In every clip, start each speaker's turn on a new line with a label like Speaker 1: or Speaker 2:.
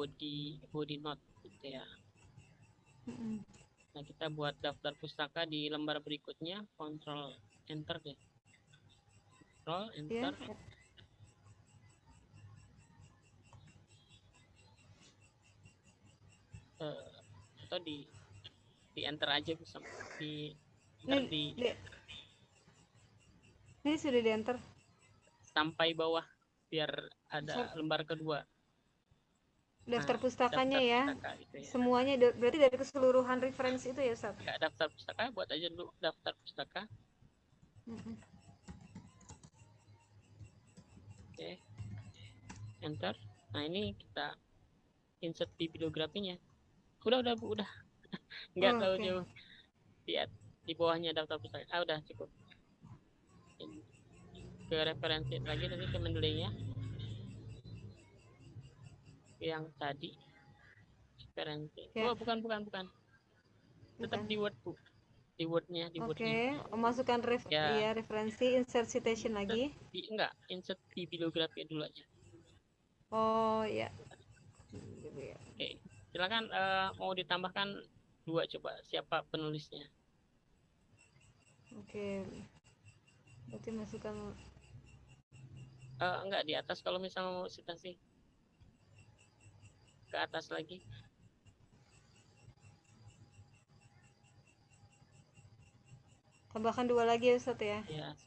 Speaker 1: body note gitu ya. Nah, kita buat daftar pustaka di lembar berikutnya, Ctrl Enter deh. Ctrl Enter.
Speaker 2: Yeah.
Speaker 1: Atau di Enter aja bisa di
Speaker 2: ini sudah di Enter
Speaker 1: sampai bawah biar ada lembar kedua.
Speaker 2: Daftar pustakanya
Speaker 1: daftar
Speaker 2: ya.
Speaker 1: Pustaka gitu ya.
Speaker 2: Semuanya berarti dari keseluruhan referensi itu ya, Ustaz?
Speaker 1: Enggak, daftar pustaka buat aja dulu daftar pustaka. Oke. Enter. Nah, ini kita insert bibliografinya. Udah. Enggak tahu jauh. Lihat di bawahnya daftar pustaka. Udah cukup. Ke referensi lagi tadi ke mendelingnya. Yang tadi referensi. Oh, bukan. Tetap di Word, Bu. Di Word-nya,
Speaker 2: masukkan referensi, insert citation lagi.
Speaker 1: Enggak, insert bibliografi dulu aja.
Speaker 2: Oh, ya.
Speaker 1: Oke. Silakan mau ditambahkan 2, coba siapa penulisnya.
Speaker 2: Oke. Berarti masukkan
Speaker 1: enggak, di atas kalau misalnya mau citasi. Ke atas lagi.
Speaker 2: Tambahkan 2 lagi ya, Ustaz ya?
Speaker 1: Ya.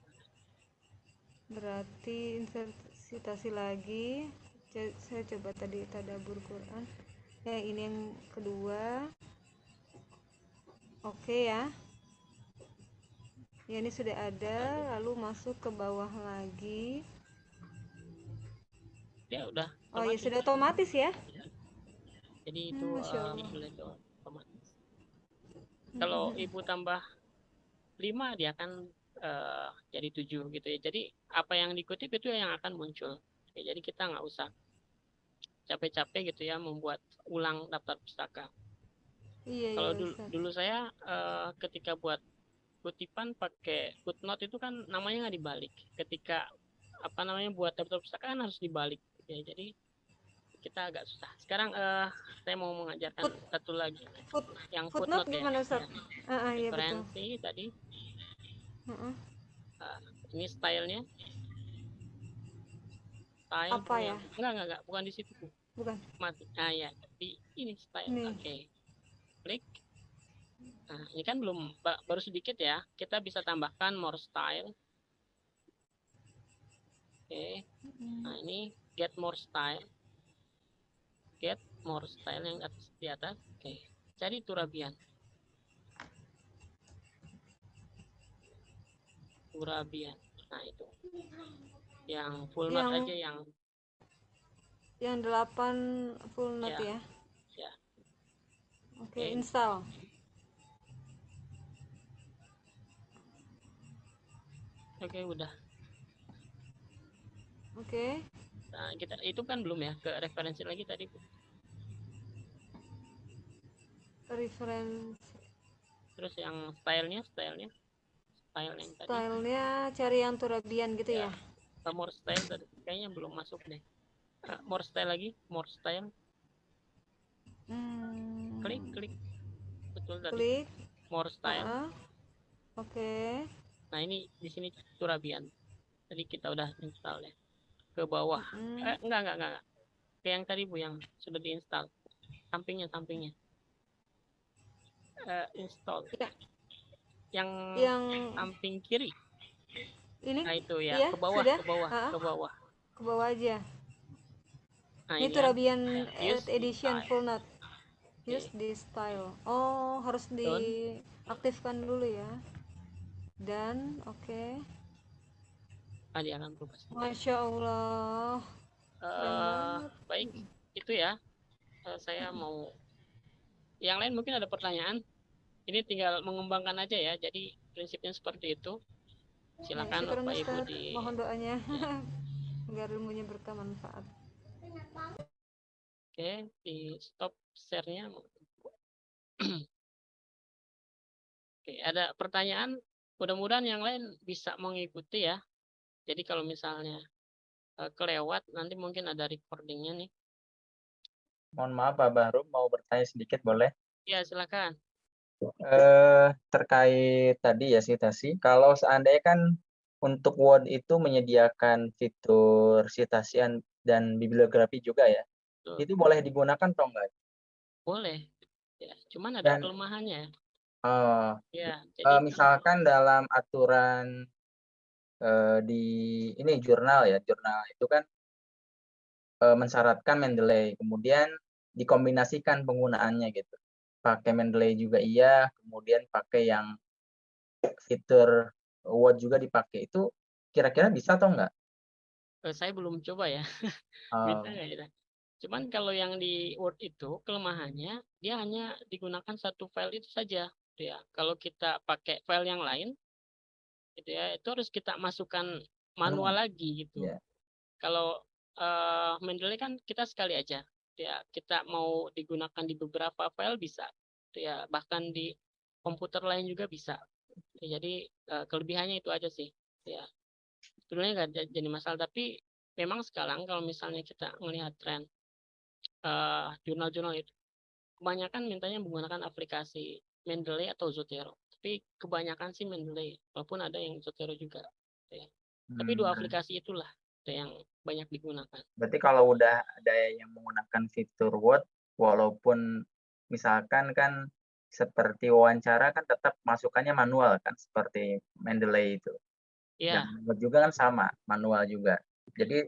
Speaker 2: Berarti insert citasi lagi. Saya coba tadi tadabbur Quran. Ya, ini yang kedua. Oke ya. Ya, ini sudah ada. Lalu masuk ke bawah lagi.
Speaker 1: Ya, udah.
Speaker 2: Oh ya, sudah otomatis ya?
Speaker 1: Jadi itu otomatis. Kalau Ibu tambah 5, dia akan jadi 7 gitu ya. Jadi apa yang dikutip itu yang akan muncul. Oke, jadi kita nggak usah capek-capek gitu ya membuat ulang daftar pustaka. Kalau dulu saya ketika buat kutipan pakai footnote itu kan namanya nggak dibalik. Ketika buat daftar pustaka kan harus dibalik. Ya, jadi kita agak susah. Sekarang saya mau mengajarkan satu lagi. Yang footnote ya. Referensi tadi. Ini stylenya. Style
Speaker 2: apa ya?
Speaker 1: Enggak, bukan di situ.
Speaker 2: Bukan.
Speaker 1: Mati. Nah, ya, di ini style. Oke. Klik. Nah, ini kan belum, baru sedikit ya. Kita bisa tambahkan more style. Oke. Nah, ini get more style. Get more style yang di atas. Oke. Cari Turabian. Nah, itu. Yang full note aja
Speaker 2: yang 8 full note ya.
Speaker 1: Ya.
Speaker 2: Oke, install.
Speaker 1: Oke, udah.
Speaker 2: Oke.
Speaker 1: Nah, kita itu kan belum ya, ke referensi lagi tadi, Bu.
Speaker 2: Referensi.
Speaker 1: Terus yang stylenya style yang tadi.
Speaker 2: Stylenya cari yang Turabian gitu ya.
Speaker 1: More style tadi kayaknya belum masuk deh. More style lagi, more style. Klik. Betul tadi.
Speaker 2: Klik.
Speaker 1: More style.
Speaker 2: Oke.
Speaker 1: Nah, ini di sini Turabian. Tadi kita udah install ya. Ke bawah. Enggak. Kayak yang tadi, Bu, yang sudah diinstal. Sampingnya. Install. Yang samping kiri.
Speaker 2: Ini?
Speaker 1: Nah, itu ya, ke bawah.
Speaker 2: Ke bawah aja.
Speaker 1: Nah,
Speaker 2: ini Turabian edition full note. Use this style. Oh, harus diaktifkan dulu ya. Dan oke.
Speaker 1: Dia akan berubah.
Speaker 2: Masya Allah.
Speaker 1: Baik, itu ya. Saya mau. Yang lain mungkin ada pertanyaan. Ini tinggal mengembangkan aja ya. Jadi prinsipnya seperti itu. Silakan Bapak Ibu
Speaker 2: mohon doanya. Agar ilmunya bermanfaat.
Speaker 1: Oke, di stop share-nya. Oke, ada pertanyaan? Mudah-mudahan yang lain bisa mengikuti ya. Jadi kalau misalnya kelewat, nanti mungkin ada recordingnya nih.
Speaker 3: Mohon maaf Pak Bahru, mau bertanya sedikit boleh?
Speaker 1: Ya, silakan.
Speaker 3: Terkait tadi ya citasi, kalau seandainya kan untuk Word itu menyediakan fitur citasi dan bibliografi juga ya,
Speaker 1: Tuh,
Speaker 3: itu boleh digunakan atau enggak?
Speaker 1: boleh. Ya, cuman ada
Speaker 3: Dan
Speaker 1: kelemahannya.
Speaker 3: oh,
Speaker 1: Ya, jadi
Speaker 3: misalkan dalam aturan di ini jurnal ya, jurnal itu kan mensyaratkan Mendeley, kemudian dikombinasikan penggunaannya gitu. Pakai Mendeley juga iya, kemudian pakai yang fitur Word juga dipakai. Itu kira-kira bisa atau enggak?
Speaker 1: saya belum coba ya. Bisa
Speaker 3: Oh,
Speaker 1: nggak ya? Cuman kalau yang di Word itu kelemahannya dia hanya digunakan satu file itu saja, gitu ya. Kalau kita pakai file yang lain, gitu ya, itu harus kita masukkan manual lagi gitu.
Speaker 3: iya.
Speaker 1: Kalau Mendeley kan kita sekali aja, gitu ya. Kita mau digunakan di beberapa file bisa, gitu ya. Bahkan di komputer lain juga bisa. Jadi kelebihannya itu aja sih, gitu ya. Sebenarnya nggak jadi masalah, tapi memang sekarang kalau misalnya kita melihat tren jurnal-jurnal itu kebanyakan mintanya menggunakan aplikasi Mendeley atau Zotero. Tapi kebanyakan sih Mendeley, walaupun ada yang Zotero juga. Ya. Tapi dua aplikasi itulah yang banyak digunakan.
Speaker 3: Berarti kalau udah ada yang menggunakan fitur Word, walaupun misalkan kan seperti wawancara kan tetap masukannya manual kan, seperti Mendeley itu.
Speaker 1: Ya,
Speaker 3: Dan Word juga kan sama, manual juga. Jadi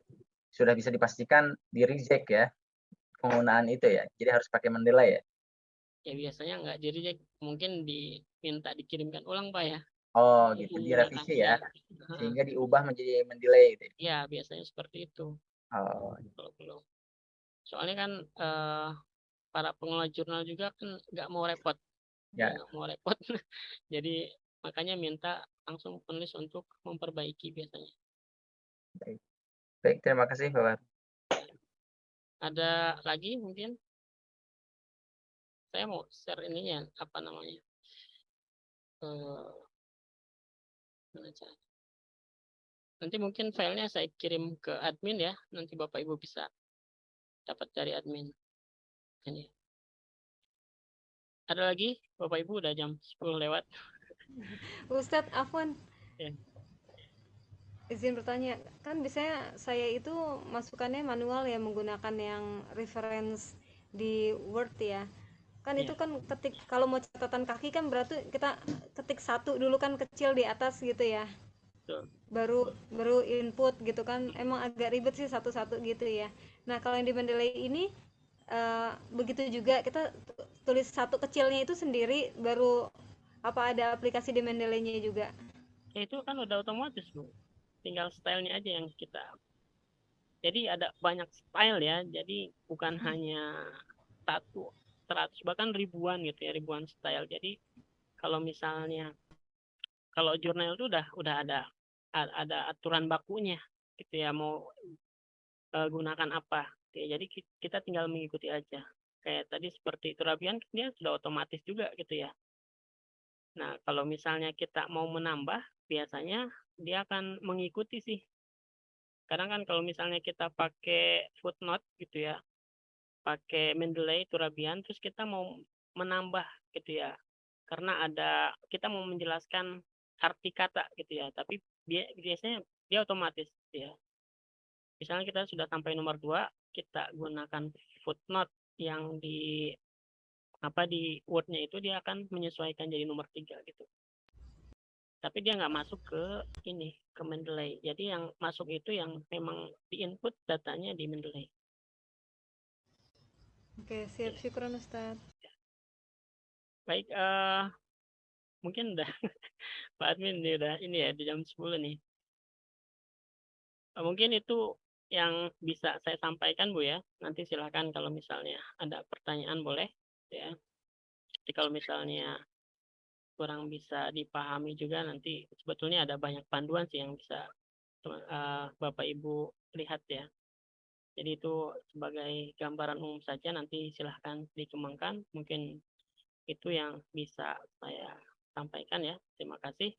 Speaker 3: sudah bisa dipastikan di reject ya penggunaan itu ya. Jadi harus pakai Mendeley ya.
Speaker 1: ya biasanya nggak jadi mungkin diminta dikirimkan ulang Pak ya.
Speaker 3: Oh gitu,
Speaker 1: Menggunakan
Speaker 3: direvisi
Speaker 1: ya.
Speaker 3: ya. Sehingga diubah menjadi Mendeley gitu.
Speaker 1: Ya, biasanya seperti itu.
Speaker 3: Oh,
Speaker 1: Kalau belum. Soalnya kan para pengelola jurnal juga kan nggak mau repot, ya
Speaker 3: ya.
Speaker 1: nggak mau repot. Jadi makanya minta langsung penulis untuk memperbaiki biasanya.
Speaker 3: Baik. Baik, terima kasih Bapak.
Speaker 1: Ada lagi mungkin saya mau share ininya apa namanya eh nanti mungkin filenya saya kirim ke admin ya, nanti Bapak Ibu bisa dapat dari admin ini. Ada lagi Bapak Ibu, udah jam 10 lewat
Speaker 2: Ustadz Afwan,
Speaker 1: ya.
Speaker 2: izin bertanya, kan biasanya saya itu masukannya manual ya, menggunakan yang reference di Word ya. Kan
Speaker 1: Ya,
Speaker 2: itu kan ketik, kalau mau catatan kaki kan berarti kita ketik satu dulu kan, kecil di atas gitu ya,
Speaker 1: betul.
Speaker 2: baru baru input gitu kan. Emang agak ribet sih satu-satu gitu ya. Nah kalau yang di Mendeley ini begitu juga, kita tulis satu kecilnya itu sendiri, baru apa ada aplikasi di Mendeley-nya juga?
Speaker 1: Ya, itu kan udah otomatis Bu, tinggal stylenya aja yang kita, jadi ada banyak style ya, jadi bukan hanya satu, 100 bahkan ribuan gitu ya, ribuan style. Jadi kalau misalnya kalau jurnal itu udah ada aturan bakunya gitu ya, mau gunakan apa. Oke, jadi kita tinggal mengikuti aja. Kayak tadi seperti Turabian dia sudah otomatis juga gitu ya. Nah, kalau misalnya kita mau menambah, biasanya dia akan mengikuti sih. Kadang kan kalau misalnya kita pakai footnote gitu ya, pakai Mendeley, Turabian, terus kita mau menambah gitu ya. Karena kita mau menjelaskan arti kata gitu ya, tapi biasanya dia otomatis gitu ya. Misalnya kita sudah sampai nomor 2, kita gunakan footnote yang di Word-nya itu dia akan menyesuaikan jadi nomor 3 gitu. Tapi dia nggak masuk ke ini, ke Mendeley. Jadi yang masuk itu yang memang di-input datanya di Mendeley.
Speaker 2: Oke, siap, syukuran Ustadz.
Speaker 1: Baik, mungkin udah Pak Admin ini ya di jam 10 nih. Mungkin itu yang bisa saya sampaikan Bu ya. Nanti silakan kalau misalnya ada pertanyaan boleh ya. Jadi kalau misalnya kurang bisa dipahami juga, nanti sebetulnya ada banyak panduan sih yang bisa Bapak Ibu lihat ya. Jadi itu sebagai gambaran umum saja, nanti silahkan dikembangkan. Mungkin itu yang bisa saya sampaikan ya. Terima kasih.